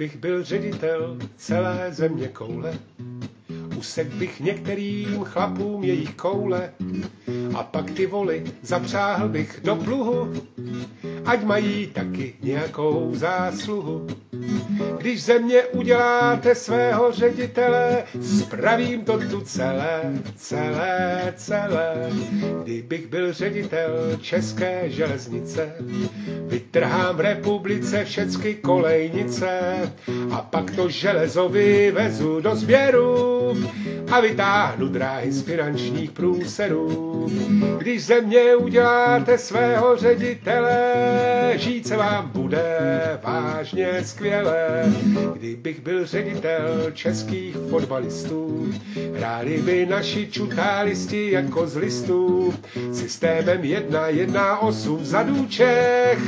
Kdybych byl ředitel celé země koule, usek bych některým chlapům jejich koule a pak ty voly zapřáhl bych do pluhu, ať mají taky nějakou zásluhu. Když ze mě uděláte svého ředitele, spravím to tu celé. Kdybych byl ředitel České železnice, vytrhám v republice všecky kolejnice a pak to železo vyvezu do sběru a vytáhnu dráhy z finančních průserů. Když ze mě uděláte svého ředitele, žít se vám bude vážně skvěle. Kdybych byl ředitel českých fotbalistů, hráli by naši čutálisti jako z listů, systémem 1-1-8 vzadu Čech,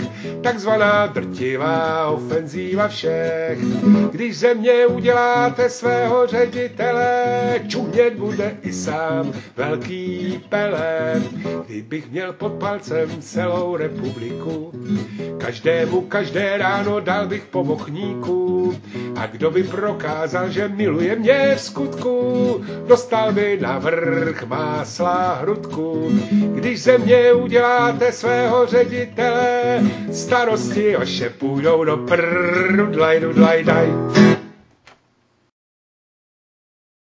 takzvaná drtivá ofenzíva všech. Když ze mě uděláte svého ředitele, čumět bude i sám velký Pelé. Kdybych měl pod palcem celou republiku, každému každé ráno dal bych po bochníku, a kdo by prokázal, že miluje mě v skutku, dostal by na vrch másla hrudku. Když ze mě uděláte svého ředitele, starosti vaše půjdou do dlaj.